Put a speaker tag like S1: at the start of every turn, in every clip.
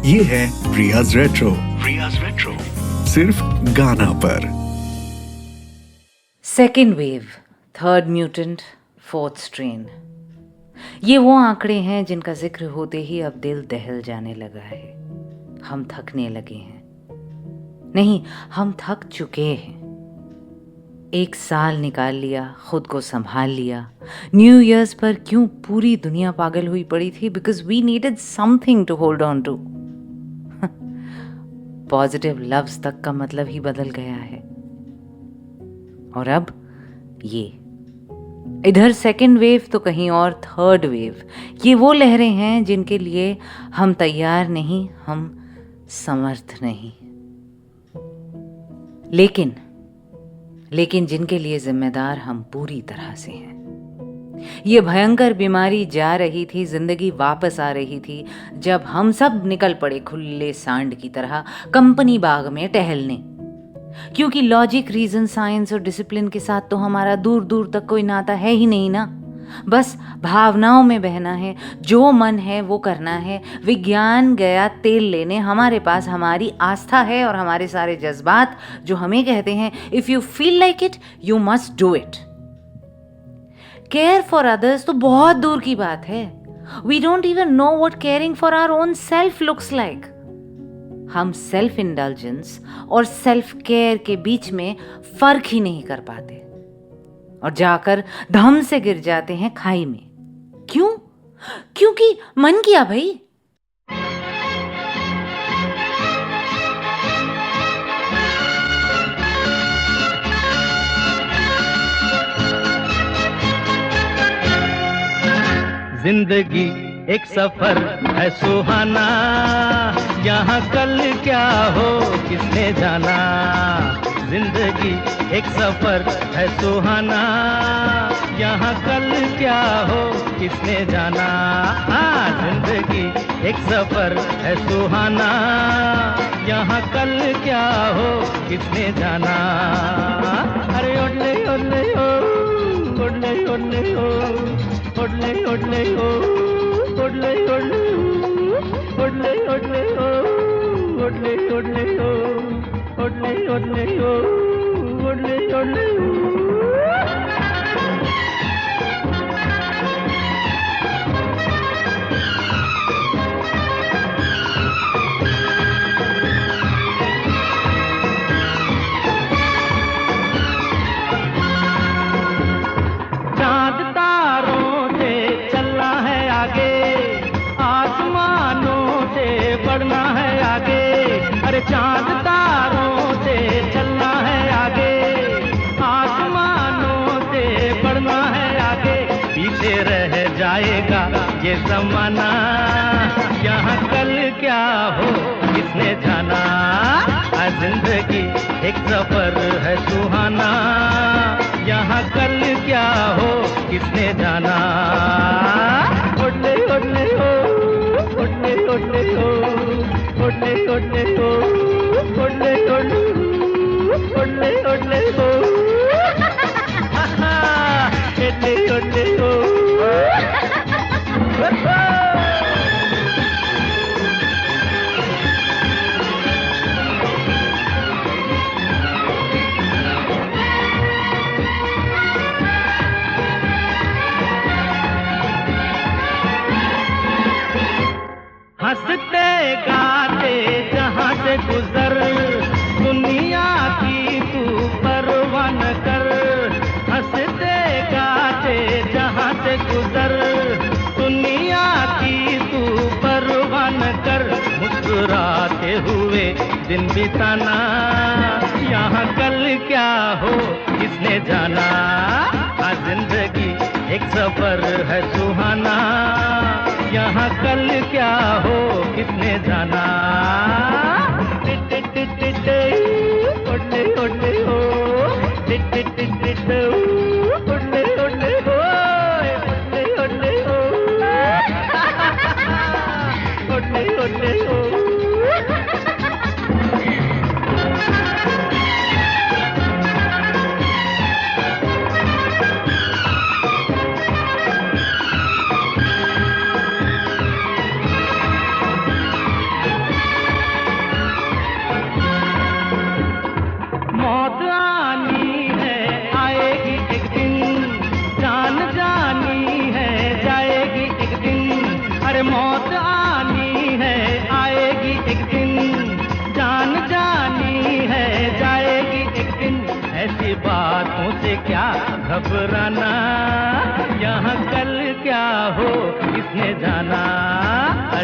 S1: ये है रियाज रेट्रो। सिर्फ गाना पर।
S2: Second wave, third mutant, fourth strain, ये वो आंकड़े हैं जिनका जिक्र होते ही अब दिल दहल जाने लगा है। हम थकने लगे हैं, नहीं, हम थक चुके हैं। 1 साल निकाल लिया, खुद को संभाल लिया। न्यू ईयर्स पर क्यों पूरी दुनिया पागल हुई पड़ी थी? Because we needed something to hold on to. Positive loves तक का मतलब ही बदल गया है। और अब ये इधर सेकेंड वेव तो कहीं और थर्ड वेव। ये वो लहरें हैं जिनके लिए हम तैयार नहीं, हम समर्थ नहीं, लेकिन जिनके लिए जिम्मेदार हम पूरी तरह से हैं। ये भयंकर बीमारी जा रही थी, जिंदगी वापस आ रही थी जब हम सब निकल पड़े खुले सांड की तरह कंपनी बाग में टहलने। क्योंकि लॉजिक, रीजन, साइंस और डिसिप्लिन के साथ तो हमारा दूर दूर तक कोई नाता है ही नहीं ना। बस भावनाओं में बहना है, जो मन है वो करना है। विज्ञान गया तेल लेने, हमारे पास हमारी आस्था है और हमारे सारे जज्बात जो हमें कहते हैं if you feel like it you must do it. Care for others तो बहुत दूर की बात है। We don't even know what caring for our own self looks like. हम सेल्फ इंडल्जेंस और सेल्फ केयर के बीच में फर्क ही नहीं कर पाते और जाकर धम से गिर जाते हैं खाई में। क्यों? क्योंकि मन किया भाई।
S3: जिंदगी एक सफर है सुहाना, यहाँ कल क्या हो किसने जाना। जिंदगी एक सफर है सुहाना, यहाँ कल क्या हो किसने जाना। हाँ, जिंदगी एक सफर है सुहाना, यहाँ कल क्या हो किसने जाना। अरे ओडले ओडले ओ, ओडले ओडले ओ, ओडले ओडले ओ, ओडले ओडले ओ, ओडले ओडले ओ, ओडले ओडले ओ, ओडले ओडले ओ, ओडले ओडले ओ। चांद तारों से चलना है आगे, आसमानों से बढ़ना है आगे। पीछे रह जाएगा ये ज़माना, यहाँ कल क्या हो किसने जाना। जिंदगी एक सफर है सुहाना, यहाँ कल क्या हो किसने जाना। ओडले ओडले ओ, ओडले ओडले ओ, ओडले ओडले ओ, ओडले ओडले ओडले ओडले ओ, ओडले ओडले ओ। हंसते गाते जहाँ से गुजर, दुनिया की तू परवाह न कर। हंसते गाते जहाँ से गुजर, दुनिया की तू परवाह न कर। मुस्कुराते हुए दिन बिताना, यहाँ कल क्या हो किसने जाना। जिंदगी एक सफर है सुहाना, यहाँ कल क्या हो किसने जाना। ओडले ओडले ओ, ओडले ओडले ओ, ओडले ओडले ओ, ओडले ओडले ओ। अरे मौत आनी है, आएगी एक दिन, जान जानी है, जाएगी एक दिन। ऐसी बातों से क्या घबराना, यहाँ कल क्या हो किसने जाना।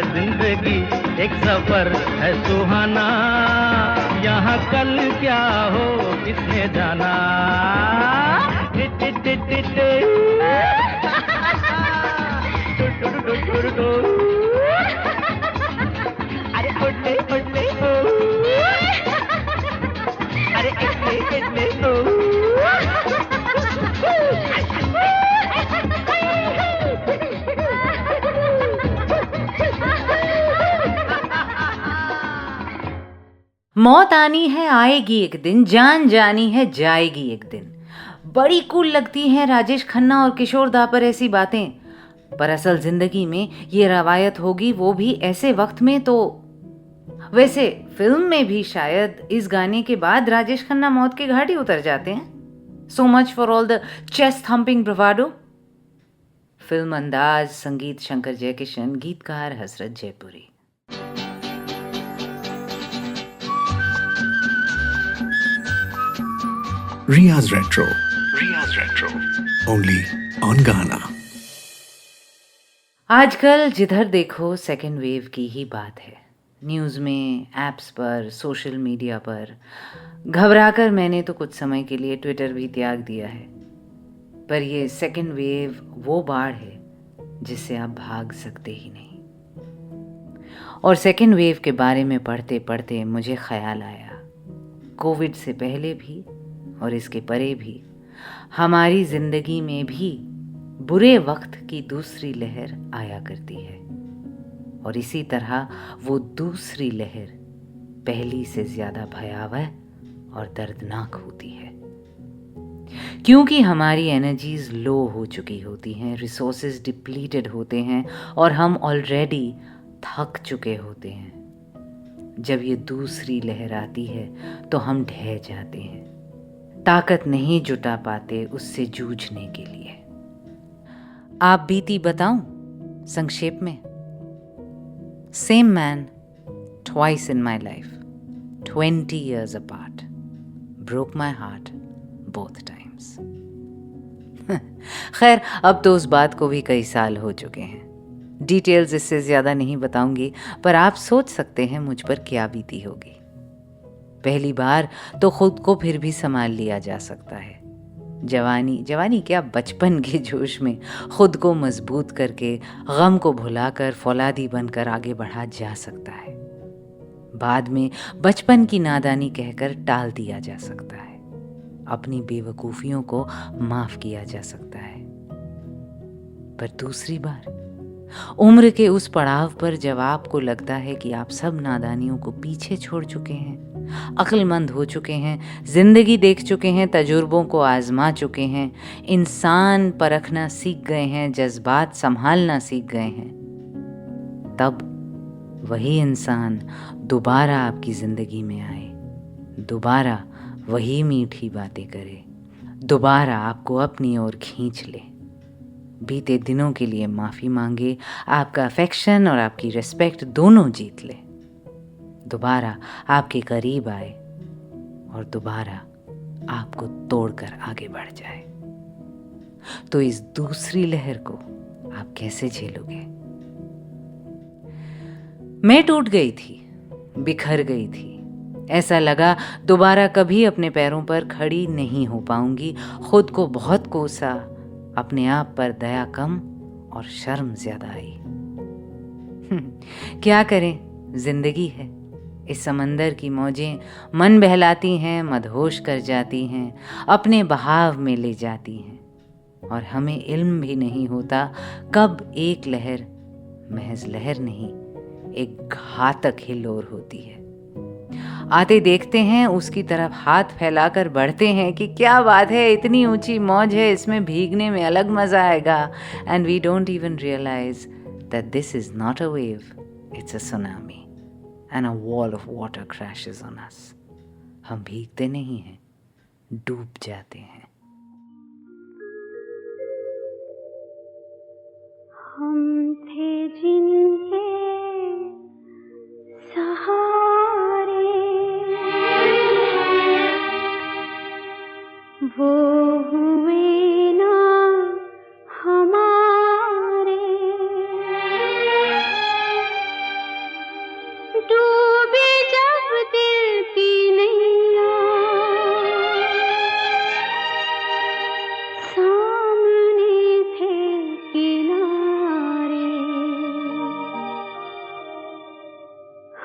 S3: जिंदगी एक सफर है सुहाना, यहाँ कल क्या हो किसने जाना। टिट टिट टिट टिट अरे उड़ले उड़ले हो, अरे इतने इतने हो।
S2: मौत आनी है, आएगी एक दिन, जान जानी है, जाएगी एक दिन। बड़ी कूल लगती हैं राजेश खन्ना और किशोर दा पर ऐसी बातें, पर असल जिंदगी में ये रवायत होगी, वो भी ऐसे वक्त में। तो वैसे फिल्म में भी शायद इस गाने के बाद राजेश खन्ना मौत के घाट ही उतर जाते हैं। So much for all the chest thumping ब्रवाडो। Film अंदाज, संगीत शंकर जयकिशन, गीतकार हसरत जयपुरी।
S1: Riya's Retro. Only on Ghana.
S2: आजकल जिधर देखो सेकेंड वेव की ही बात है। न्यूज़ में, एप्स पर, सोशल मीडिया पर। घबराकर मैंने तो कुछ समय के लिए ट्विटर भी त्याग दिया है। पर ये सेकेंड वेव वो बाढ़ है जिससे आप भाग सकते ही नहीं। और सेकेंड वेव के बारे में पढ़ते पढ़ते मुझे ख्याल आया, कोविड से पहले भी और इसके परे भी हमारी जिंदगी में भी बुरे वक्त की दूसरी लहर आया करती है। और इसी तरह वो दूसरी लहर पहली से ज्यादा भयावह और दर्दनाक होती है, क्योंकि हमारी एनर्जीज लो हो चुकी होती हैं, रिसोर्सेज डिप्लीटेड होते हैं और हम ऑलरेडी थक चुके होते हैं। जब ये दूसरी लहर आती है तो हम ढह जाते हैं, ताकत नहीं जुटा पाते उससे जूझने के लिए। आप बीती बताऊं संक्षेप में? Same man, twice in my life, 20 years apart, broke my heart both times. खैर, अब तो उस बात को भी कई साल हो चुके हैं। डिटेल्स इससे ज्यादा नहीं बताऊंगी, पर आप सोच सकते हैं मुझ पर क्या बीती होगी। पहली बार तो खुद को फिर भी संभाल लिया जा सकता है। जवानी क्या, बचपन के जोश में खुद को मजबूत करके, गम को भुलाकर फौलादी बनकर आगे बढ़ा जा सकता है। बाद में बचपन की नादानी कहकर टाल दिया जा सकता है, अपनी बेवकूफियों को माफ किया जा सकता है। पर दूसरी बार उम्र के उस पड़ाव पर जब आपको लगता है कि आप सब नादानियों को पीछे छोड़ चुके हैं, अक्लमंद हो चुके हैं, जिंदगी देख चुके हैं, तजुर्बों को आजमा चुके हैं, इंसान परखना सीख गए हैं, जज्बात संभालना सीख गए हैं, तब वही इंसान दोबारा आपकी जिंदगी में आए, दोबारा वही मीठी बातें करे, दोबारा आपको अपनी ओर खींच ले, बीते दिनों के लिए माफ़ी मांगे, आपका अफेक्शन और आपकी रिस्पेक्ट दोनों जीत ले, दोबारा आपके करीब आए और दोबारा आपको तोड़कर आगे बढ़ जाए। तो इस दूसरी लहर को आप कैसे झेलोगे? मैं टूट गई थी, बिखर गई थी, ऐसा लगा दोबारा कभी अपने पैरों पर खड़ी नहीं हो पाऊंगी। खुद को बहुत कोसा, अपने आप पर दया कम और शर्म ज्यादा आई। क्या करें, जिंदगी है। इस समंदर की मौजें मन बहलाती हैं, मदहोश कर जाती हैं, अपने बहाव में ले जाती हैं, और हमें इल्म भी नहीं होता कब एक लहर महज लहर नहीं, एक घातक हिलोर होती है। आते देखते हैं, उसकी तरफ हाथ फैलाकर बढ़ते हैं कि क्या बात है, इतनी ऊंची मौज है, इसमें भीगने में अलग मजा आएगा। And we don't even realise that this is not a wave, it's a tsunami and a wall of water crashes on us. हम भीगते नहीं हैं, डूब जाते हैं।
S4: हम थे जिन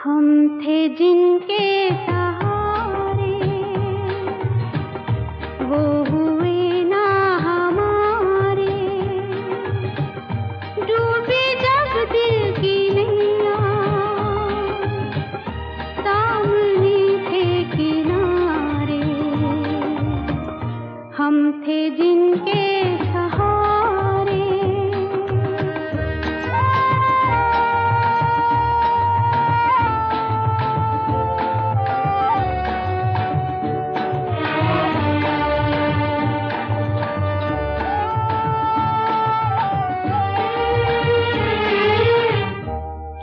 S4: हम थे जिनके सहारे, वो हुए ना हमारे। डूबी जब दिल की नैया, सामने थे किनारे। हम थे जिनके सहारे।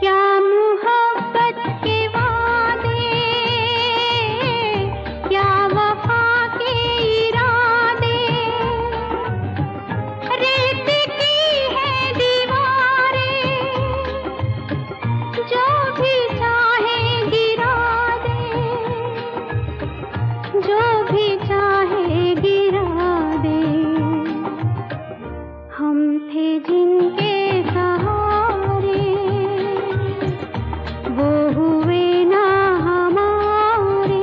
S4: क्या मोहब्बत के वादे, क्या वफा के इरादे। रेत की है दीवारें, जो भी चाहे गिरा दे, जो भी चाहे गिरा दे। हम थे जिनके सहारे, वो हुए ना हमारे।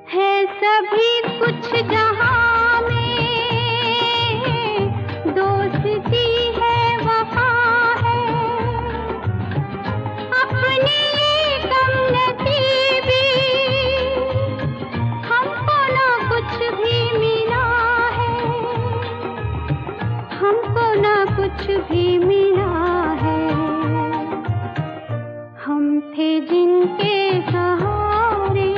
S4: है सभी कुछ जहां में, दोस्ती है वफा है। अपनी ये कमनसीबी, हमको ना कुछ भी मिला है, हमको ना कुछ भी मिला है। हम थे जिनके सहारे,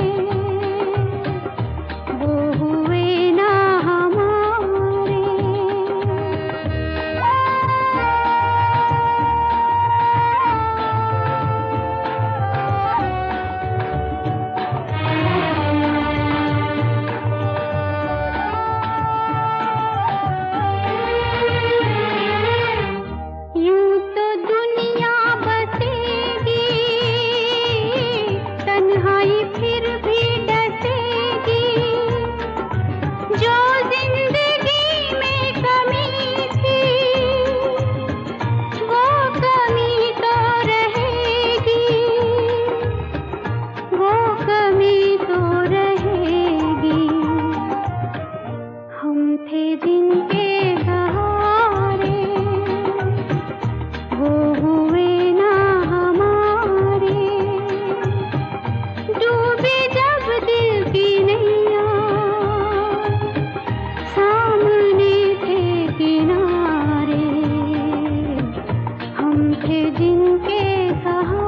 S4: वो हुए ना हमारे। यूं तो दुनिया बसेगी, तन्हाई फिर भी डसेगी। जो जिंदगी में कमी थी, वो कमी तो रहेगी, वो कमी तो रहेगी। हम थे जिनके सहारे, वो हुए ना हमारे। डूबे जब दिल की नैया, सामने थे किनारे। हम थे जिनके सहारे।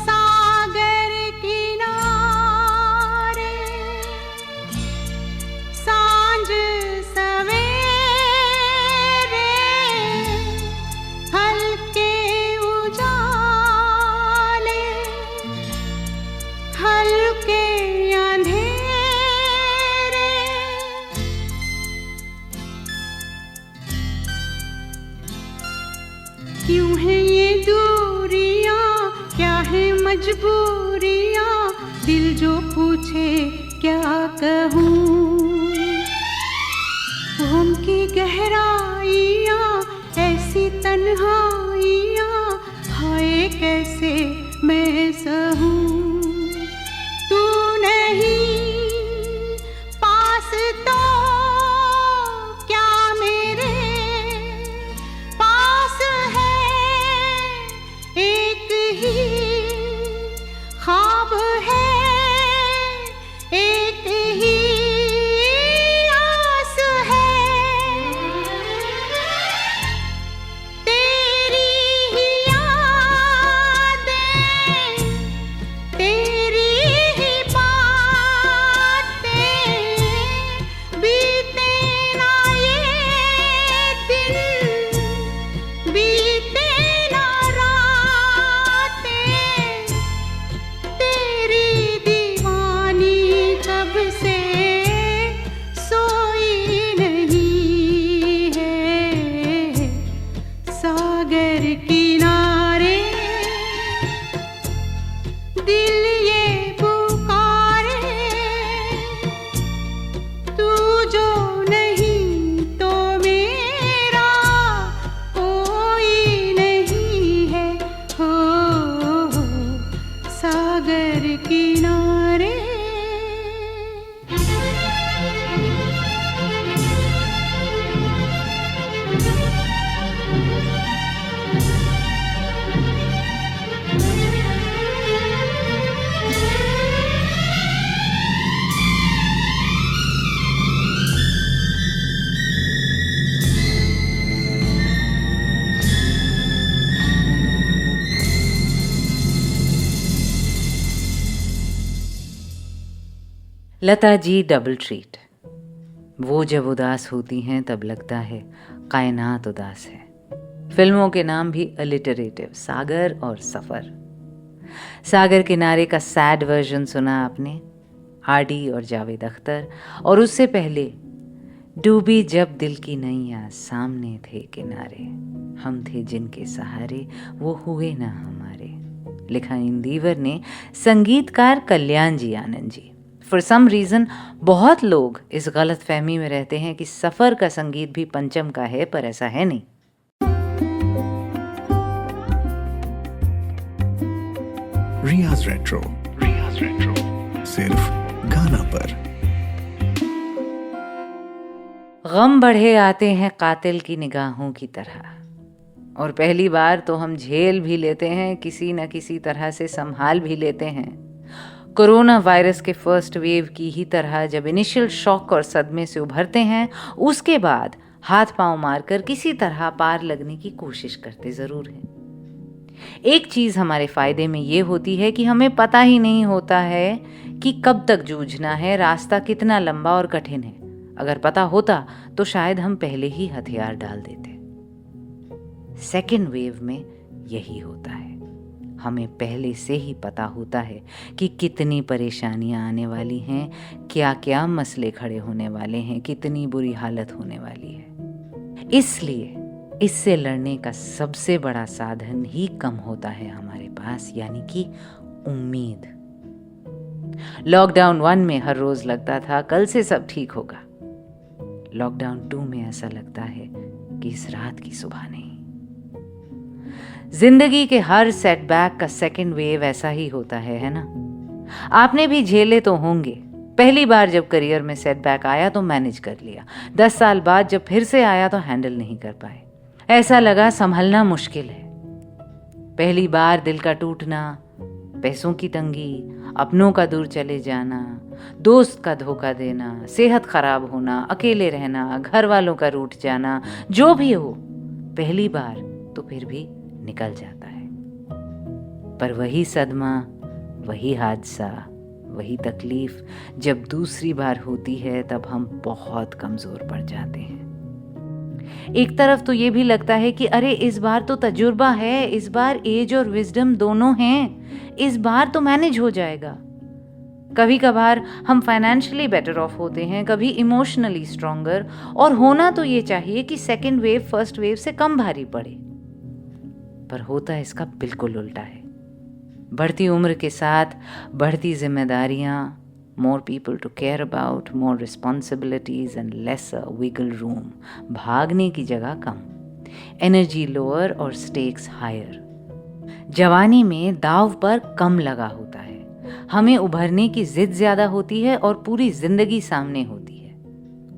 S4: सागर किनारे, सांझ सवेरे, हल्के उजाले, हल्के अंधेरे। क्यों है ये दूरियां, क्या है मजबूरियां। दिल जो पूछे क्या कहूँ, गम की गहराइयां, ऐसी तन्हाइयां। हाय कैसे मैं सहूँ। तू नहीं पास तो क्या
S2: लता जी डबल ट्रीट। वो जब उदास होती हैं तब लगता है कायनात उदास है। फिल्मों के नाम भी अलिटरेटिव, सागर और सफर। सागर किनारे का सैड वर्जन सुना आपने, आरडी और जावेद अख्तर, और उससे पहले डूबी जब दिल की नैया सामने थे किनारे, हम थे जिनके सहारे वो हुए ना हमारे। लिखा इंदिवर ने, संगीतकार कल्याण जी Anand ji. For some reason बहुत लोग इस गलत फहमी में रहते हैं कि सफ़र का संगीत भी पंचम का है, पर ऐसा है नहीं।
S1: रियाज रेट्रो, सिर्फ गाना पर।
S2: गम बढ़े आते हैं कातिल की निगाहों की तरह, और पहली बार तो हम झेल भी लेते हैं, किसी न किसी तरह से संभाल भी लेते हैं। कोरोना वायरस के फर्स्ट वेव की ही तरह जब इनिशियल शॉक और सदमे से उभरते हैं, उसके बाद हाथ पांव मारकर किसी तरह पार लगने की कोशिश करते ज़रूर हैं। एक चीज़ हमारे फ़ायदे में ये होती है कि हमें पता ही नहीं होता है कि कब तक जूझना है, रास्ता कितना लंबा और कठिन है। अगर पता होता तो शायद हम पहले ही हथियार डाल देते। सेकेंड वेव में यही होता है, हमें पहले से ही पता होता है कि कितनी परेशानियां आने वाली हैं, क्या क्या मसले खड़े होने वाले हैं, कितनी बुरी हालत होने वाली है। इसलिए इससे लड़ने का सबसे बड़ा साधन ही कम होता है हमारे पास, यानी कि उम्मीद। लॉकडाउन 1 में हर रोज लगता था कल से सब ठीक होगा। लॉकडाउन 2 में ऐसा लगता है कि इस रात की सुबह नहीं। जिंदगी के हर सेटबैक का सेकंड वेव ऐसा ही होता है ना? आपने भी झेले तो होंगे। पहली बार जब करियर में सेटबैक आया तो मैनेज कर लिया, 10 साल बाद जब फिर से आया तो हैंडल नहीं कर पाए। ऐसा लगा संभलना मुश्किल है। पहली बार दिल का टूटना, पैसों की तंगी, अपनों का दूर चले जाना, दोस्त का धोखा देना, सेहत खराब होना, अकेले रहना, घर वालों का रूठ जाना, जो भी हो पहली बार तो फिर भी निकल जाता है। पर वही सदमा, वही हादसा, वही तकलीफ जब दूसरी बार होती है तब हम बहुत कमजोर पड़ जाते हैं। एक तरफ तो ये भी लगता है कि अरे इस बार तो तजुर्बा है, इस बार एज और विजडम दोनों हैं, इस बार तो मैनेज हो जाएगा। कभी कभार हम फाइनेंशियली बेटर ऑफ होते हैं, कभी इमोशनली स्ट्रॉन्गर, और होना तो ये चाहिए कि सेकेंड वेव फर्स्ट वेव से कम भारी पड़े। पर होता इसका बिल्कुल उल्टा है। बढ़ती उम्र के साथ बढ़ती जिम्मेदारियां, more people to care about, more responsibilities and lesser wiggle room, भागने की जगह कम, एनर्जी लोअर और स्टेक्स हायर। जवानी में दाव पर कम लगा होता है, हमें उभरने की जिद ज्यादा होती है और पूरी जिंदगी सामने होती है,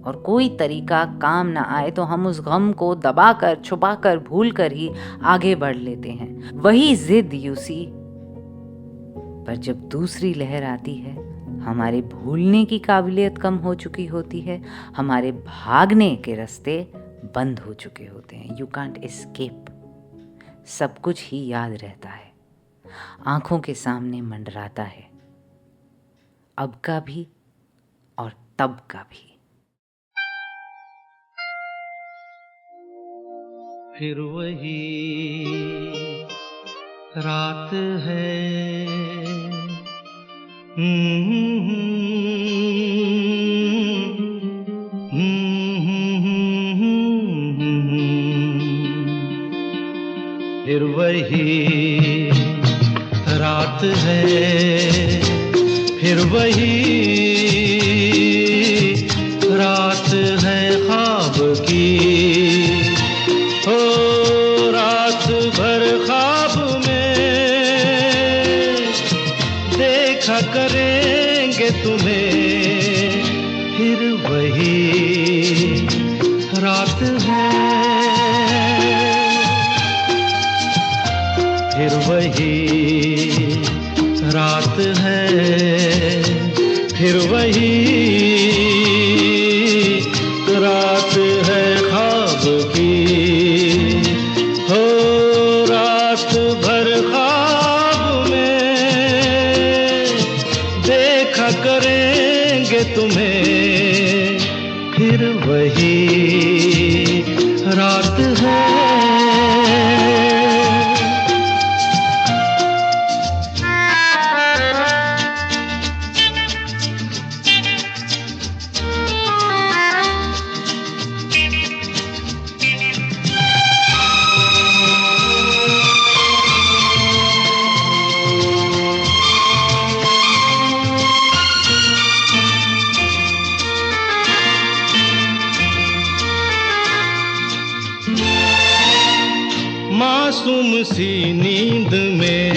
S2: और कोई तरीका काम ना आए तो हम उस गम को दबाकर, छुपाकर, भूलकर ही आगे बढ़ लेते हैं। वही जिद यूसी। पर जब दूसरी लहर आती है, हमारे भूलने की काबिलियत कम हो चुकी होती है, हमारे भागने के रास्ते बंद हो चुके होते हैं। You can't escape. सब कुछ ही याद रहता है, आंखों के सामने मंडराता है, अब का भी और तब का भी।
S3: फिर वही रात है, फिर वही रात है, फिर वही रात है ख्वाब की, हो रात भर ख्वाब में देखा करेंगे तुम्हें, फिर वही रात है, फिर वही रात है, फिर वही रात है ख्वाब की, हो रात भर ख्वाब में देखा करेंगे फिर वही रात है। मासूम सी नींद में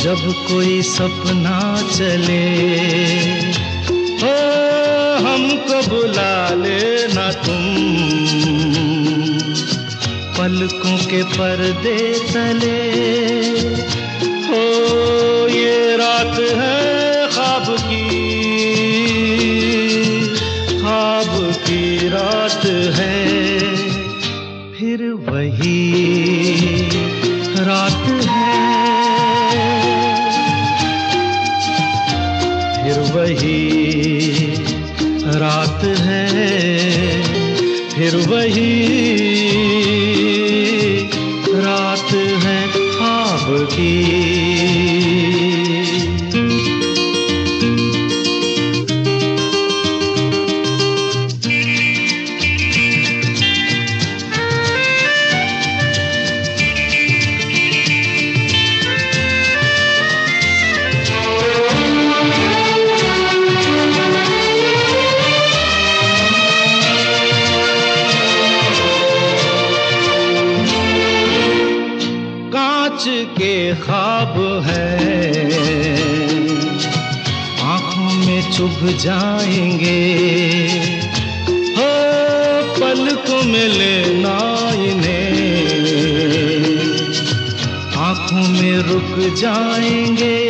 S3: जब कोई सपना चले, हो हमको बुला लेना तुम पलकों के पर्दे तले। हो ये रात है ख्वाब की रात है। फिर वही रात है, फिर वही रात है, फिर वही रात है ख्वाब की। कांच के ख्वाब है आंखों में चुभ जाएंगे, हो पलकों में लेना इन्हें आंखों में रुक जाएंगे।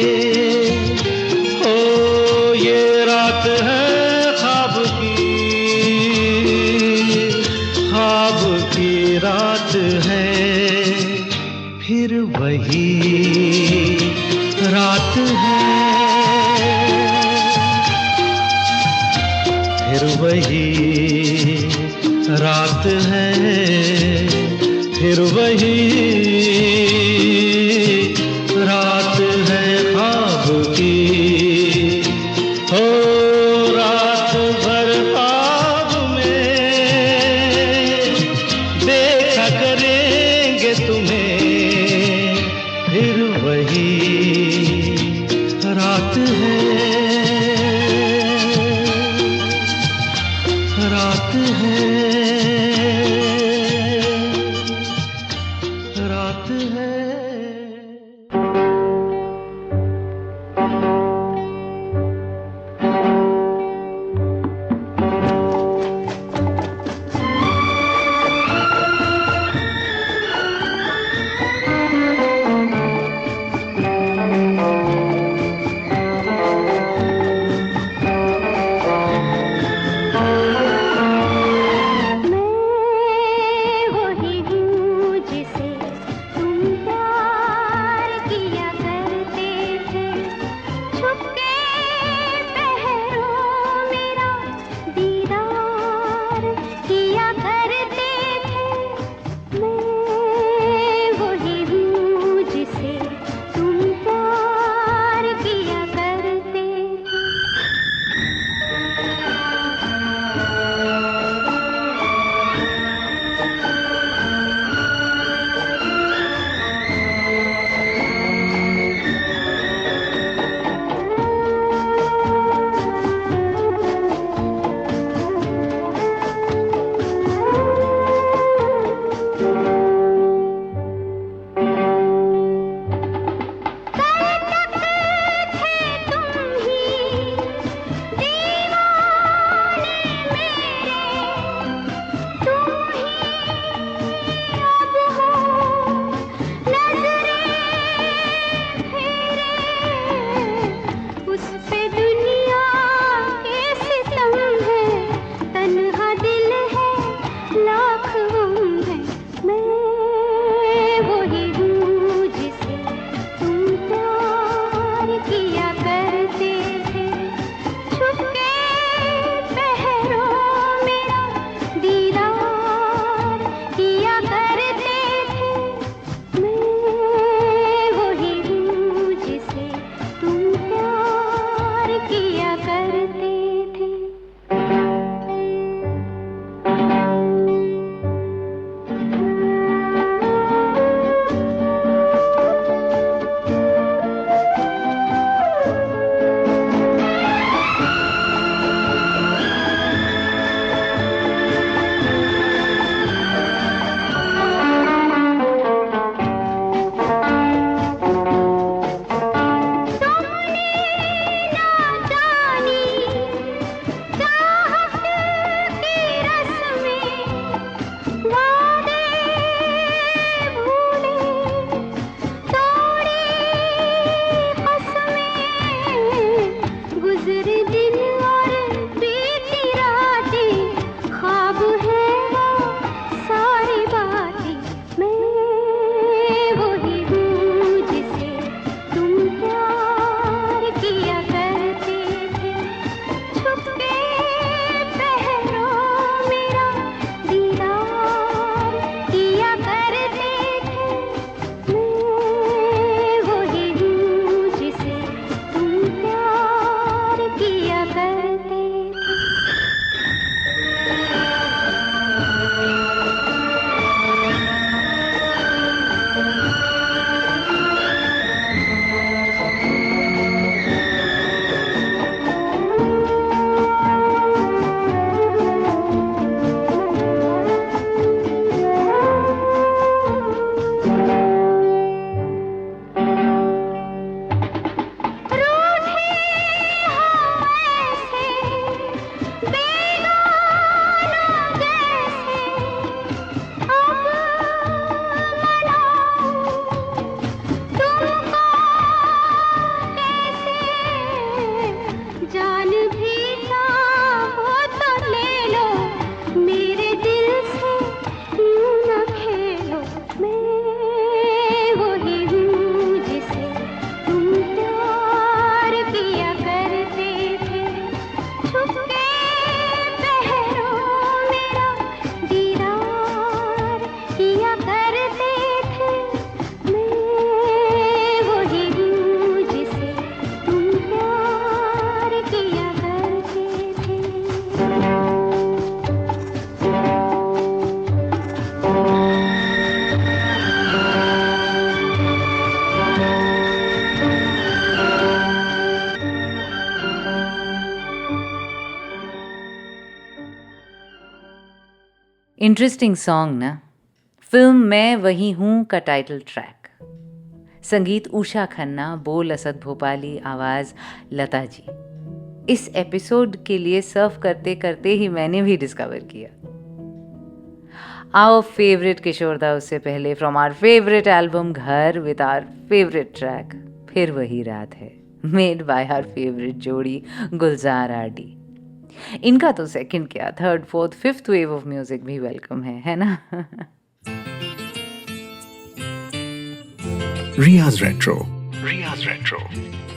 S3: हो ये रात है ख्वाब की रात है। फिर वही रात है, फिर वही रात है, फिर वही रात है ख्वाब की। हो रात भर ख्वाब में देखा करेंगे तुम्हें, फिर वही रात है, रात है, रात है।
S2: इंटरेस्टिंग सॉन्ग ना। फिल्म मैं वही हूँ का टाइटल ट्रैक, संगीत उषा खन्ना, बोल असद भोपाली, आवाज लता जी। इस एपिसोड के लिए सर्व करते करते ही मैंने भी डिस्कवर किया। आवर फेवरेट किशोर दा उससे पहले फ्रॉम आवर फेवरेट एल्बम घर विद आवर फेवरेट ट्रैक फिर वही रात है, मेड बाय आवर फेवरेट जोड़ी गुलजार आरडी। इनका तो सेकंड क्या, third, fourth, fifth wave of music भी वेलकम है ना।
S1: रियाज रेट्रो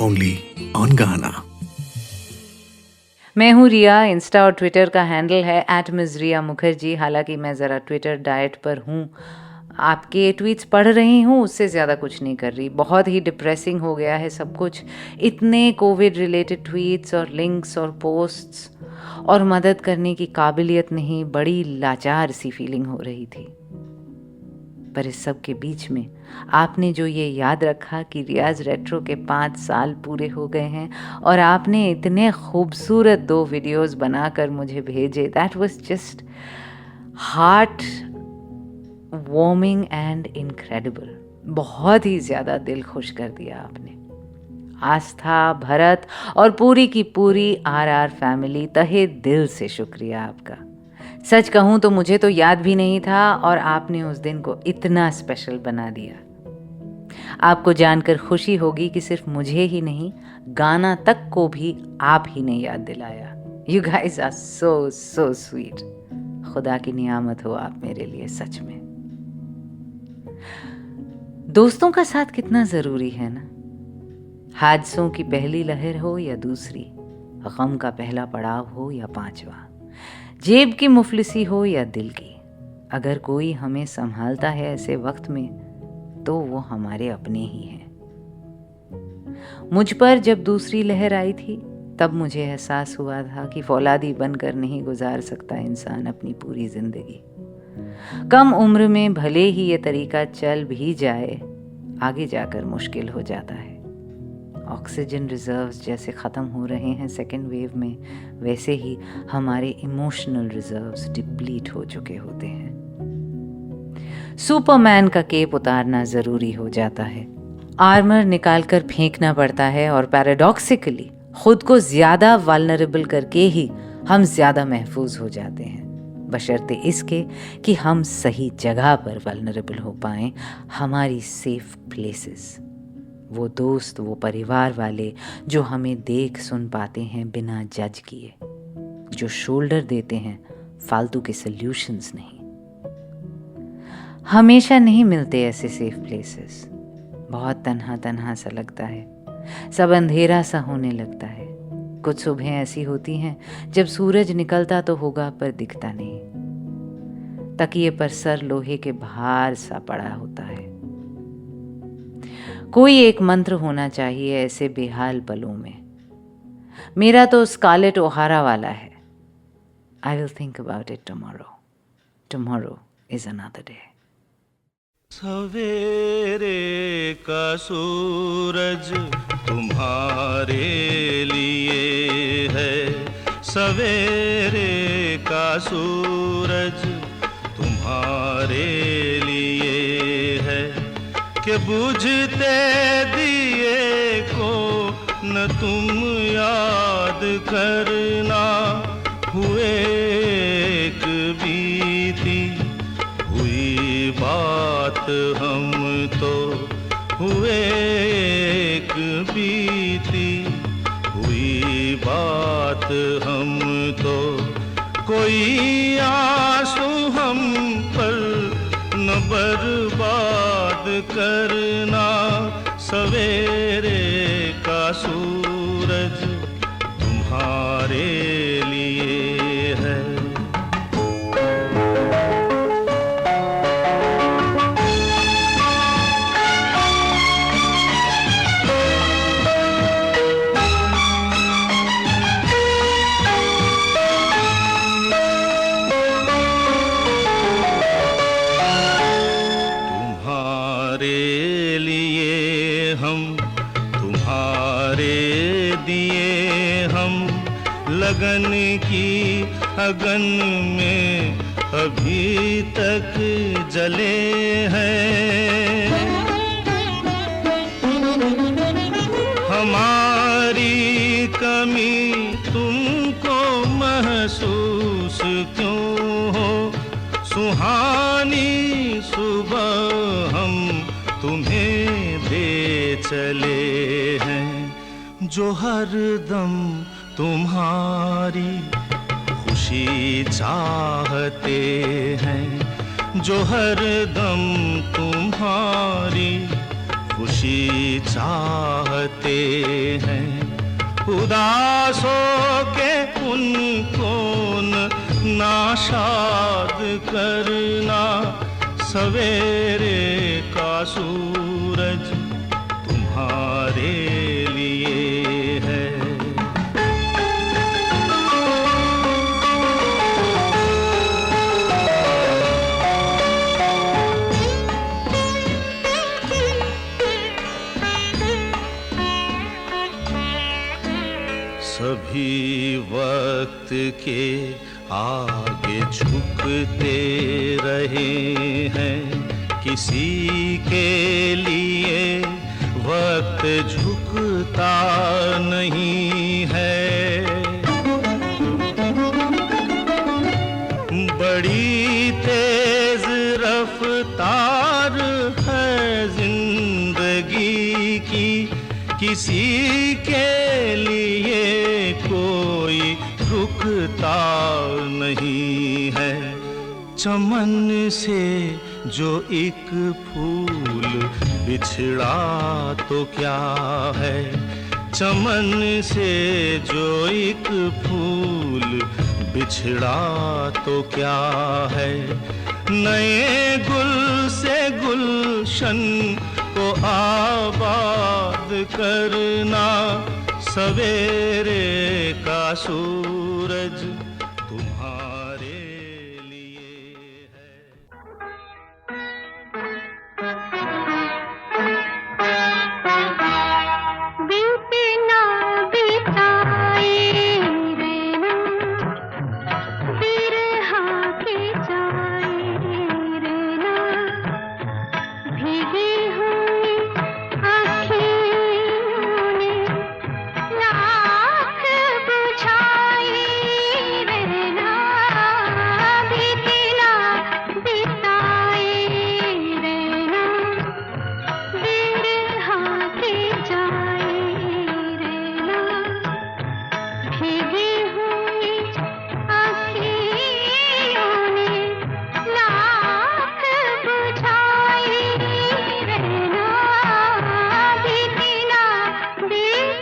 S1: ओनली ऑन गाना। मैं
S2: हूँ रिया, इंस्टा और ट्विटर का हैंडल है @मिस मुखर्जी। हालांकि मैं ज़रा ट्विटर डाइट पर हूँ, आपके ट्वीट्स पढ़ रही हूँ, उससे ज़्यादा कुछ नहीं कर रही। बहुत ही डिप्रेसिंग हो गया है सब कुछ, इतने कोविड रिलेटेड ट्वीट्स और लिंक्स और पोस्ट्स, और मदद करने की काबिलियत नहीं, बड़ी लाचार सी फीलिंग हो रही थी। पर इस सब के बीच में आपने जो ये याद रखा कि रियाज रेट्रो के 5 साल पूरे हो गए हैं और आपने इतने खूबसूरत 2 वीडियोस बनाकर मुझे भेजे, that was just heart warming and incredible. बहुत ही ज़्यादा दिल खुश कर दिया आपने। आस्था, भरत और पूरी की पूरी RR फैमिली, तहे दिल से शुक्रिया आपका। सच कहूँ तो मुझे तो याद भी नहीं था और आपने उस दिन को इतना स्पेशल बना दिया। आपको जानकर खुशी होगी कि सिर्फ मुझे ही नहीं, गाना तक को भी आप ही ने याद दिलाया। You guys are so sweet. खुदा की नियामत हो आप मेरे लिए, सच में। दोस्तों का साथ कितना ज़रूरी है ना। हादसों की पहली लहर हो या दूसरी, गम का पहला पड़ाव हो या 5वां, जेब की मुफलिसी हो या दिल की, अगर कोई हमें संभालता है ऐसे वक्त में तो वो हमारे अपने ही हैं। मुझ पर जब दूसरी लहर आई थी तब मुझे एहसास हुआ था कि फौलादी बनकर नहीं गुजार सकता इंसान अपनी पूरी जिंदगी। कम उम्र में भले ही ये तरीका चल भी जाए, आगे जाकर मुश्किल हो जाता है। ऑक्सीजन रिजर्व्स जैसे ख़त्म हो रहे हैं सेकेंड वेव में, वैसे ही हमारे इमोशनल रिजर्व्स डिप्लीट हो चुके होते हैं। सुपरमैन का केप उतारना ज़रूरी हो जाता है, आर्मर निकालकर फेंकना पड़ता है और पैराडॉक्सिकली खुद को ज़्यादा वल्नरेबल करके ही हम ज़्यादा महफूज हो जाते हैं, बशर्ते इसके कि हम सही जगह पर वल्नरेबल हो पाएं, हमारी सेफ प्लेसेस। वो दोस्त, वो परिवार वाले जो हमें देख सुन पाते हैं बिना जज किए, जो शोल्डर देते हैं फालतू के सल्यूशंस नहीं। हमेशा नहीं मिलते ऐसे सेफ प्लेसेस। बहुत तन्हा तन्हा सा लगता है, सब अंधेरा सा होने लगता है। कुछ सुबह ऐसी होती हैं जब सूरज निकलता तो होगा पर दिखता नहीं, तकिए पर सर लोहे के भार सा पड़ा होता है। कोई एक मंत्र होना चाहिए ऐसे बेहाल पलों में। मेरा तो स्कारलेट ओहारा वाला है, I will think about it tomorrow. Tomorrow is another day.
S3: सवेरे का सूरज तुम्हारे लिए है, सवेरे का सूरज तुम्हारे लिए है, कि बुझते दिए को न तुम याद करना, हुए एक बीती हुई बात हम तो, हुए एक बीती हुई बात हम तो, कोई आंसू हम पर न बर्बाद करना, सवेरे का सूरज तुम्हारे लिए है। लगन की अगन में अभी तक जले हैं। हमारी कमी तुमको महसूस क्यों हो? सुहानी सुबह हम तुम्हें दे चले हैं, जो हरदम तुम्हारी खुशी चाहते हैं, जो हरदम तुम्हारी खुशी चाहते हैं। उदासों के उनको नाशाद करना, सवेरे का सूरज तुम्हारे लिए है। सभी वक्त के आगे झुकते रहे हैं, किसी के लिए वक्त झुकता नहीं है। बड़ी तेज रफ्तार है जिंदगी की, किसी के लिए कोई रुकता नहीं है। चमन से जो एक फूल बिछड़ा तो क्या है, चमन से जो एक फूल बिछड़ा तो क्या है। नए गुल से गुलशन को आबाद करना, सवेरे का सूरज तुम्हारे लिए है।
S4: बीते ना बिताए रहना, बिरहा के जाए रहना, भीगी हुई आँखों ने लाख बुझाए रहना, बीते ना बिताए रहना, बिरहा के जाए रहना, भीगी हुई आँखों ने लाख बुझाए रहना, बीते ना बिताए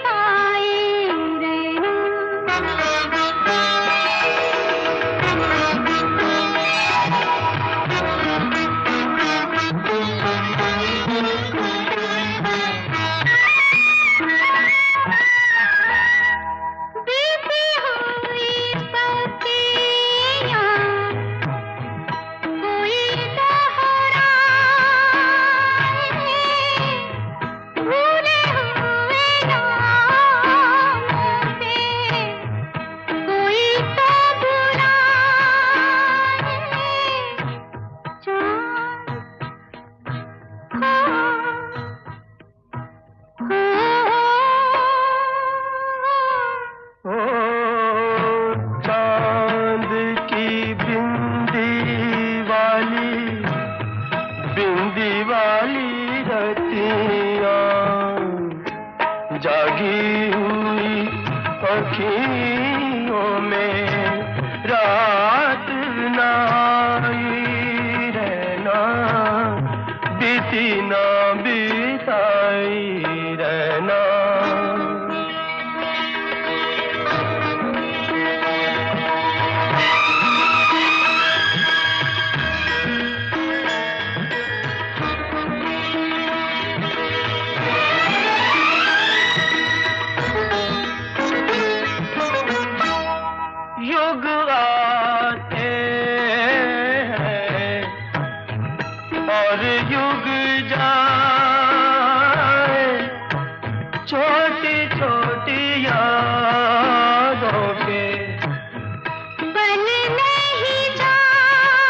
S4: बीती हुई सतियाँ कोई दोहराए, भूले हुए नामों से कोई तो बुलाए। चाँद
S3: ओ चांद की बिंदी वाली रतियाँ, जागी हुई अखियों में रात नाई रहना, बीती ना बिताई रहना। युग आते हैं और युग जाए, छोटी छोटी यादों के
S4: बन नहीं जाए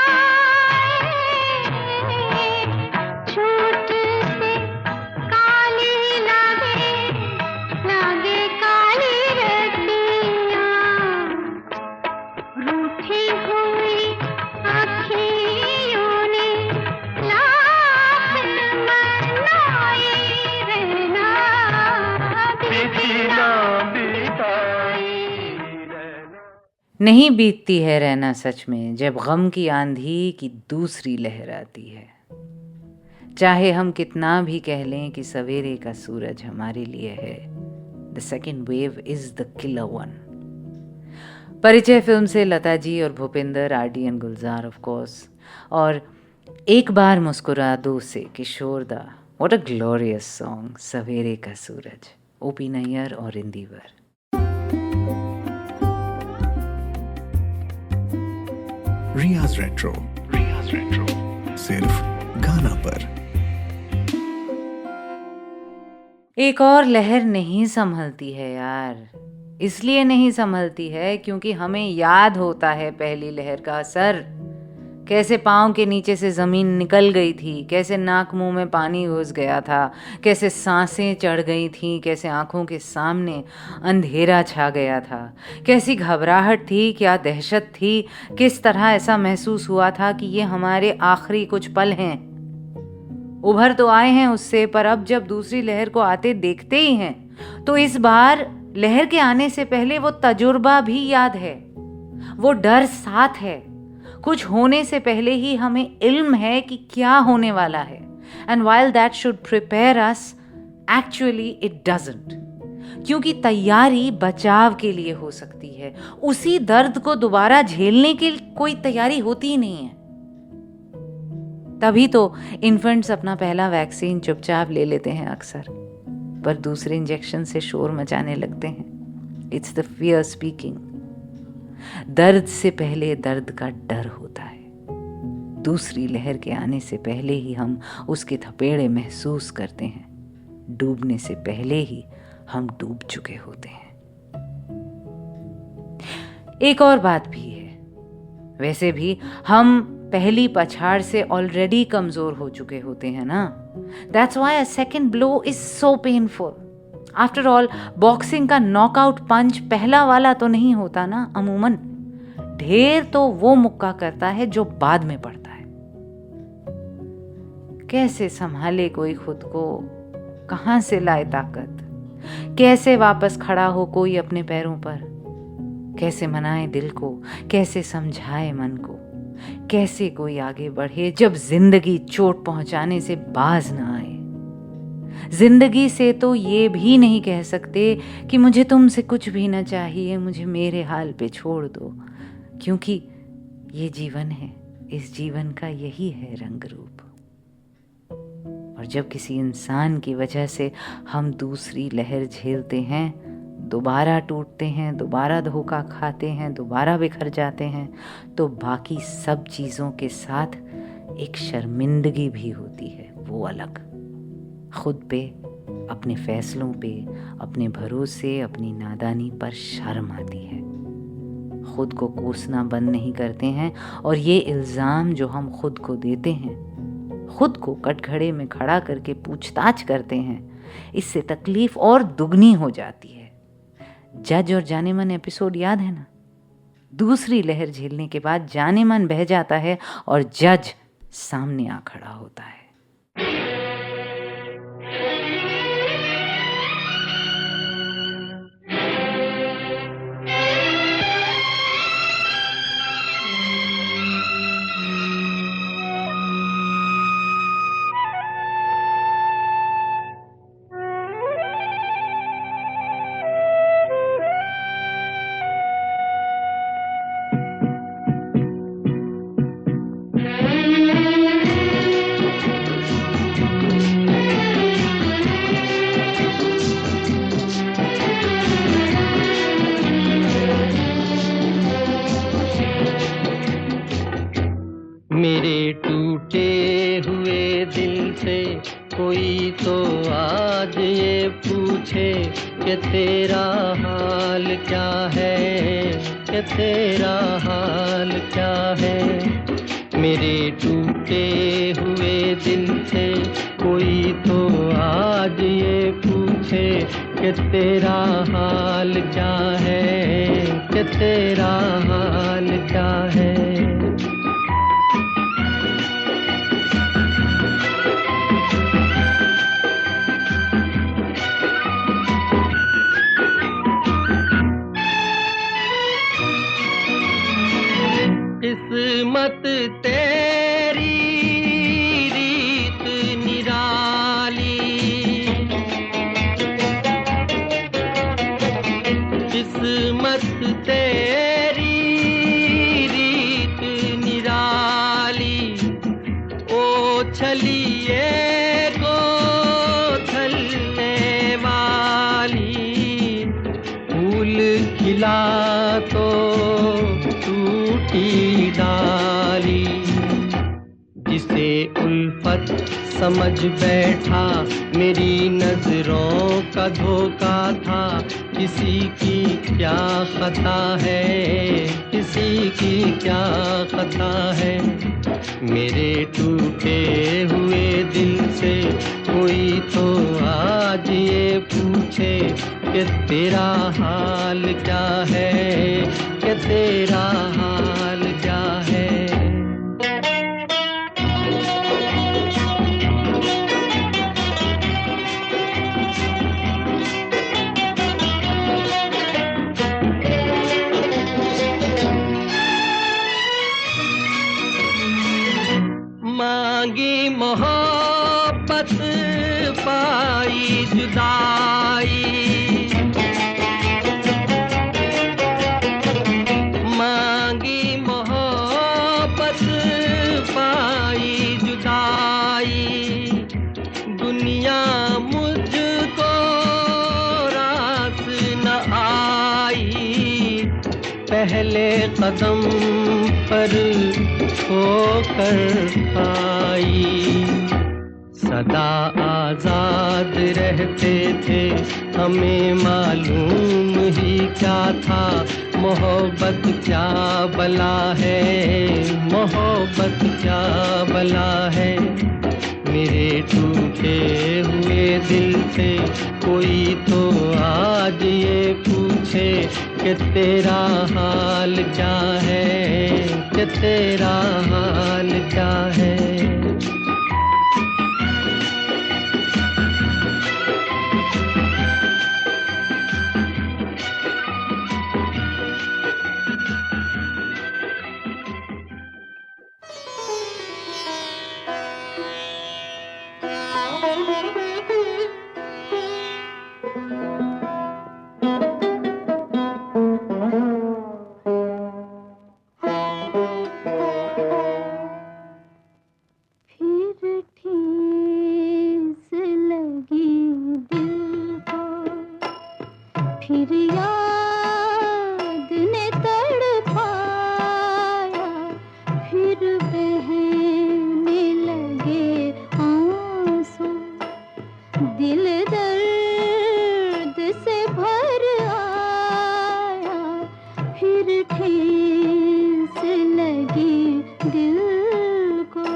S4: उठी हुई आँखियों ने लाख मनाई रहना
S2: नहीं बीतती है रहना सच में जब गम की आंधी की दूसरी लहर आती है। चाहे हम कितना भी कह लें कि सवेरे का सूरज हमारे लिए है, the second wave is the killer one. परिचय फिल्म से लता जी और Bhupinder, RD and Gulzar of course, और एक बार मुस्कुरा दो से किशोर दा। व्हाट अ ग्लोरियस सॉन्ग, सवेरे का सूरज, ओपी नैयर और इंदिवर।
S1: रियाज रेट्रो सिर्फ गाना पर।
S2: एक और लहर नहीं संभलती है यार, इसलिए नहीं संभलती है क्योंकि हमें याद होता है पहली लहर का असर। कैसे पाँव के नीचे से ज़मीन निकल गई थी, कैसे नाक मुंह में पानी घुस गया था, कैसे सांसें चढ़ गई थीं, कैसे आंखों के सामने अंधेरा छा गया था, कैसी घबराहट थी, क्या दहशत थी, किस तरह ऐसा महसूस हुआ था कि ये हमारे आखिरी कुछ पल हैं। उभर तो आए हैं उससे, पर अब जब दूसरी लहर को आते देखते ही हैं तो इस बार लहर के आने से पहले वो तजुर्बा भी याद है, वो डर साथ है। कुछ होने से पहले ही हमें इल्म है कि क्या होने वाला है। And while that should prepare us, actually it doesn't. क्योंकि तैयारी बचाव के लिए हो सकती है, उसी दर्द को दोबारा झेलने की कोई तैयारी होती ही नहीं है। तभी तो इन्फेंट्स अपना पहला वैक्सीन चुपचाप ले लेते हैं अक्सर, पर दूसरे इंजेक्शन से शोर मचाने लगते हैं। It's the fear speaking. दर्द से पहले दर्द का डर होता है। दूसरी लहर के आने से पहले ही हम उसके थपेड़े महसूस करते हैं, डूबने से पहले ही हम डूब चुके होते हैं। एक और बात भी है, वैसे भी हम पहली पछाड़ से ऑलरेडी कमजोर हो चुके होते हैं ना। That's why a second blow is so painful. After all boxing का नॉकआउट पंच पहला वाला तो नहीं होता ना। अमूमन ढेर तो वो मुक्का करता है जो बाद में पड़ता है। कैसे संभाले कोई खुद को, कहां से लाए ताकत, कैसे वापस खड़ा हो कोई अपने पैरों पर, कैसे मनाए दिल को, कैसे समझाए मन को, कैसे कोई आगे बढ़े जब जिंदगी चोट पहुंचाने से बाज ना आए। जिंदगी से तो ये भी नहीं कह सकते कि मुझे तुमसे कुछ भी ना चाहिए, मुझे मेरे हाल पे छोड़ दो, क्योंकि ये जीवन है, इस जीवन का यही है रंग रूप। और जब किसी इंसान की वजह से हम दूसरी लहर झेलते हैं, दोबारा टूटते हैं, दोबारा धोखा खाते हैं, दोबारा बिखर जाते हैं, तो बाकी सब चीज़ों के साथ एक शर्मिंदगी भी होती है, वो अलग। खुद पे, अपने फैसलों पे, अपने भरोसे, अपनी नादानी पर शर्म आती है। खुद को कोसना बंद नहीं करते हैं, और ये इल्ज़ाम जो हम खुद को देते हैं, खुद को कटघरे में खड़ा करके पूछताछ करते हैं, इससे तकलीफ और दुगनी हो जाती है। जज और जाने मन एपिसोड याद है ना? दूसरी लहर झेलने के बाद जाने मन बह जाता है और जज सामने आ खड़ा होता है।
S3: मेरे टूटे हुए दिल से कोई तो आज ये पूछे कि तेरा हाल क्या है, कि तेरा हाल क्या है। मेरे टूटे हुए दिल से कोई तो आज ये पूछे कि तेरा हाल क्या है, कि तेरा हाल क्या किस्मत तेरी रीत निराली, किस्मत तेरी रीत निराली। ओ छलिए को छलने वाली, फूल खिला तो टूटी डाली। जिसे उल्फत समझ बैठा मेरी नजरों का धोखा था। किसी की क्या खता है, किसी की क्या खता है। मेरे टूटे हुए दिल से कोई तो आज ये पूछे कि तेरा हाल क्या है, कि तेरा हाल क्या है। मांगी मोहब्बत पाई जुदाई, मांगी मोहब्बत पाई जुदाई। दुनिया मुझको रास न आई, पहले कदम पर होकर आई। सदा आजाद रहते थे, हमें मालूम ही क्या था। मोहब्बत क्या बला है, मोहब्बत क्या बला है। मेरे टूटे हुए दिल से कोई तो आज ये पूछे कि तेरा हाल क्या है, कि तेरा हाल क्या है।
S4: फिर याद ने तड़पाया, फिर बहने लगे आंसू। दिल दर्द से भर आया, फिर ठेस लगी दिल को।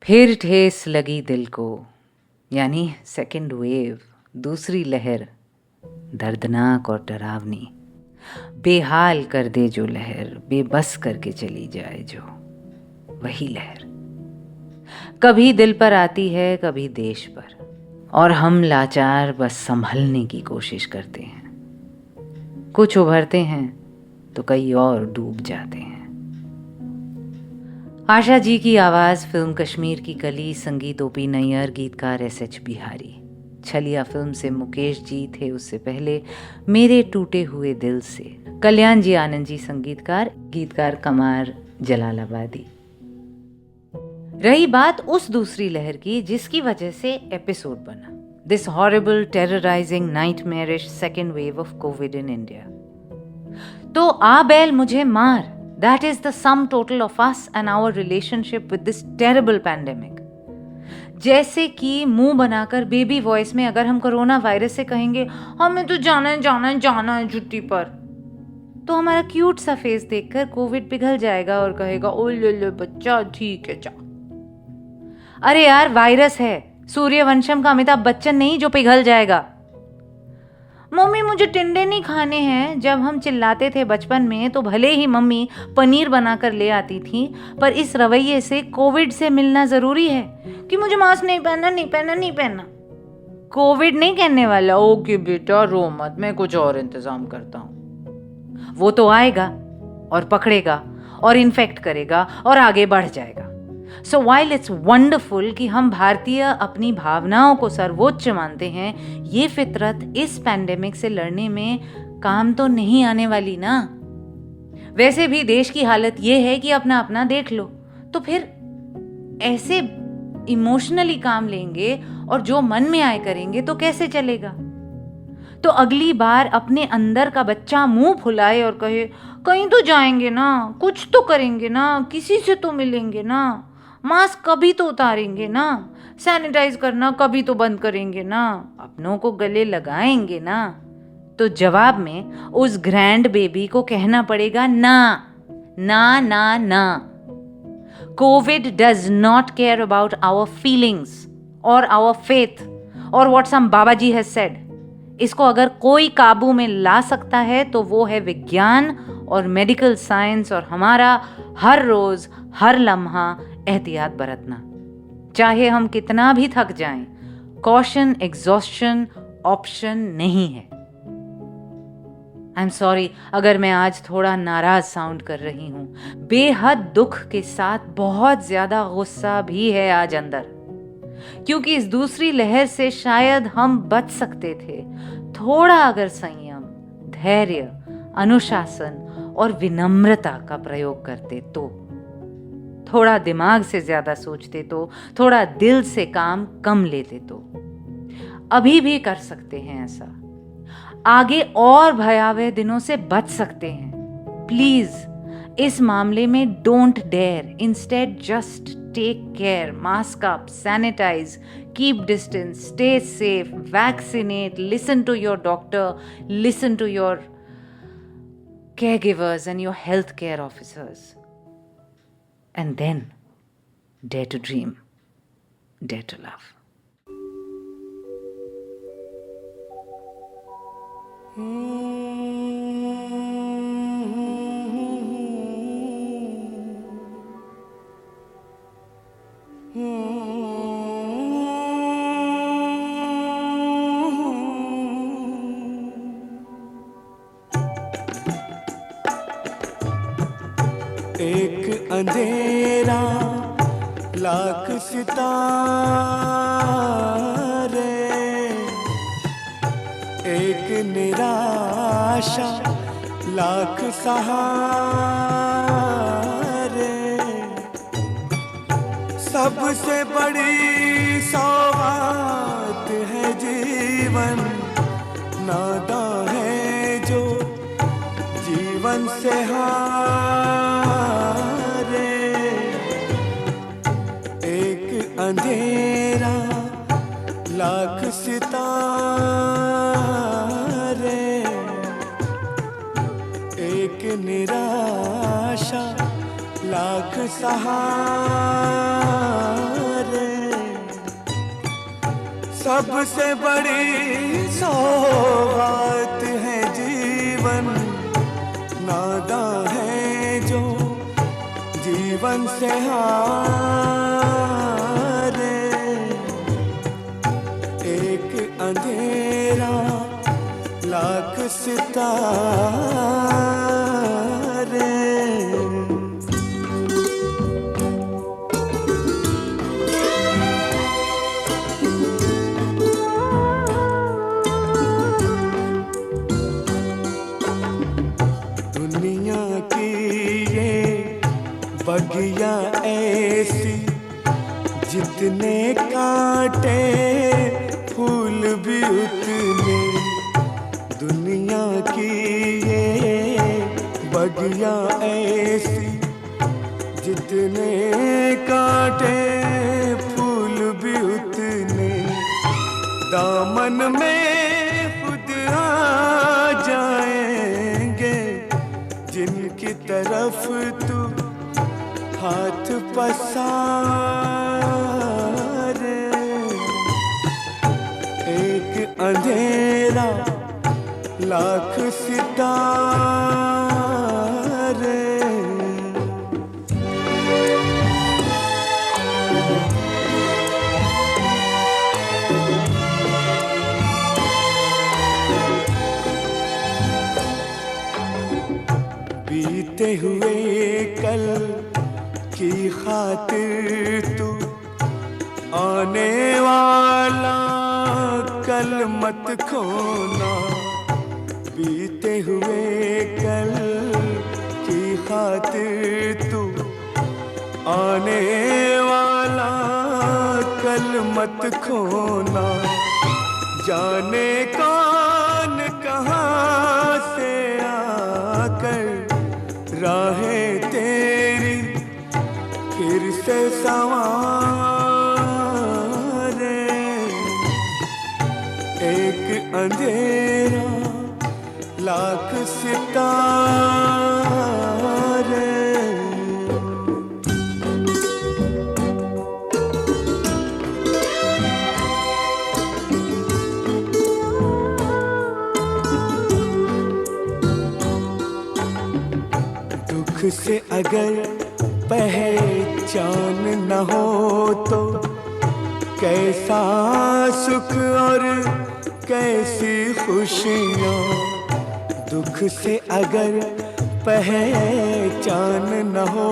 S2: फिर ठेस लगी दिल को, यानी सेकंड वेव, दूसरी लहर, दर्दनाक और डरावनी, बेहाल कर दे जो लहर, बेबस करके चली जाए जो, वही लहर कभी दिल पर आती है, कभी देश पर, और हम लाचार बस संभलने की कोशिश करते हैं। कुछ उभरते हैं तो कई और डूब जाते हैं। आशा जी की आवाज, फिल्म कश्मीर की कली, संगीत ओपी नैयर, गीतकार एस.एच. बिहारी। छलिया फिल्म से मुकेश जी थे, उससे पहले मेरे टूटे हुए दिल से कल्याण जी आनंद जी संगीतकार, गीतकार कमार जलालाबादी। रही बात उस दूसरी लहर की जिसकी वजह से एपिसोड बना, this horrible terrorising nightmarish second wave of Covid in India. तो आ बैल मुझे मार, that is the sum total of us and our relationship with this terrible pandemic. जैसे कि मुंह बनाकर बेबी वॉइस में अगर हम कोरोना वायरस से कहेंगे हमें तो जाना है छुट्टी पर, तो हमारा क्यूट सा फेस देखकर कोविड पिघल जाएगा और कहेगा ओ ले बच्चा ठीक है जा। अरे यार, वायरस है, सूर्यवंशम का अमिताभ बच्चन नहीं जो पिघल जाएगा। मम्मी मुझे टिंडे नहीं खाने हैं, जब हम चिल्लाते थे बचपन में तो भले ही मम्मी पनीर बनाकर ले आती थी, पर इस रवैये से कोविड से मिलना जरूरी है कि मुझे मास्क नहीं पहनना। कोविड नहीं कहने वाला, ओके बेटा रो मत, मैं कुछ और इंतजाम करता हूं। वो तो आएगा और पकड़ेगा और इन्फेक्ट करेगा और आगे बढ़ जाएगा। सो वाइल इट्स वंडरफुल कि हम भारतीय अपनी भावनाओं को सर्वोच्च मानते हैं, ये फितरत इस पैंडेमिक से लड़ने में काम तो नहीं आने वाली ना। वैसे भी देश की हालत ये है कि अपना अपना देख लो, तो फिर ऐसे इमोशनली काम लेंगे और जो मन में आए करेंगे तो कैसे चलेगा। तो अगली बार अपने अंदर का बच्चा मुंह फुलाए और कहे कहीं तो जाएंगे ना, कुछ तो करेंगे ना, किसी से तो मिलेंगे ना, मास्क कभी तो उतारेंगे ना, सैनिटाइज करना कभी तो बंद करेंगे ना, अपनों को गले लगाएंगे ना, तो जवाब में उस ग्रैंड बेबी को कहना पड़ेगा ना। COVID does not care about our feelings और आवर फेथ और what some baba ji has said. इसको अगर कोई काबू में ला सकता है तो वो है विज्ञान और मेडिकल साइंस, और हमारा हर रोज हर लम्हा एहतियात बरतना। चाहे हम कितना भी थक जाएं, कॉशन एग्जॉस्शन ऑप्शन नहीं है। आई एम सॉरी अगर मैं आज थोड़ा नाराज साउंड कर रही हूं, बेहद दुख के साथ बहुत ज्यादा गुस्सा भी है आज अंदर, क्योंकि इस दूसरी लहर से शायद हम बच सकते थे थोड़ा अगर संयम, धैर्य, अनुशासन और विनम्रता का प्रयोग करते तो, थोड़ा दिमाग से ज्यादा सोचते तो, थोड़ा दिल से काम कम लेते तो। अभी भी कर सकते हैं ऐसा, आगे और भयावह दिनों से बच सकते हैं। प्लीज इस मामले में don't dare, instead just take care, mask up, sanitise, keep distance, stay safe, vaccinate, listen to your doctor, listen to your caregivers and your healthcare officers. And then, dare to dream, dare to love.
S5: एक अंधेरा लाख सितारे, एक निराशा लाख सहारे, सबसे बड़ी सौगात है जीवन, नादा है जो जीवन से हारे। एक अंधेरा लाख सितारे, एक निराशा लाख सहारे, सबसे बड़ी सौगात है जीवन, नादां है जो जीवन से हारे। एक अंधेरा लाख सितारे। दुनिया की ये बगिया ऐसी, जितने कांटे फूल भी उतने। दुनिया की ये बगिया ऐसी, जितने कांटे फूल भी उतने। दामन में खुद आ जाएंगे, जिनकी तरफ तू हाथ पसारे। एक अंधेरा लाख सितारे। बीते हुए कल की खातिर तू आने वाला कल मत खोना। बीते हुए कल की खातिर तू आने वाला कल मत खोना। जाने कौन कहाँ से आकर राहें तेरी फिर से संवारे। एक अंधेरा लाख सितारे। दुख से अगर पहचान न हो तो कैसा सुख और कैसी खुशियाँ। दुख से अगर पहचान न हो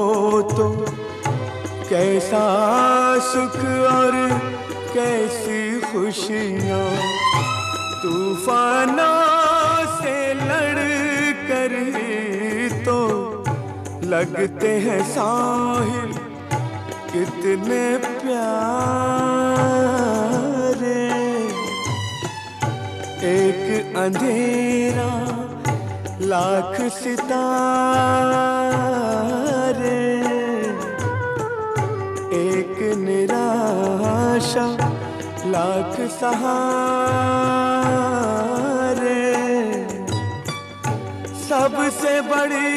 S5: तो कैसा सुख और कैसी खुशियाँ। तूफानों से लड़ कर तो लगते हैं साहिल कितने प्यारे। एक अंधेरा लाख सितारे। एक निराशा लाख सहारे। सबसे बड़ी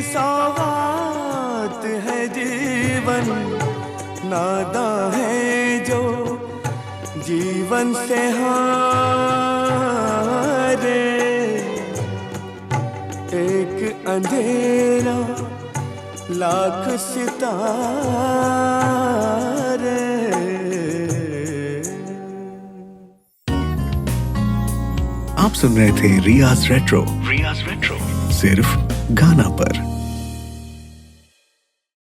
S5: सौगात है जीवन, नादां है जो जीवन से हारे। एक अंधेरा लाख सितारे।
S1: आप सुन रहे थे रियाज रेट्रो। सिर्फ गाना पर।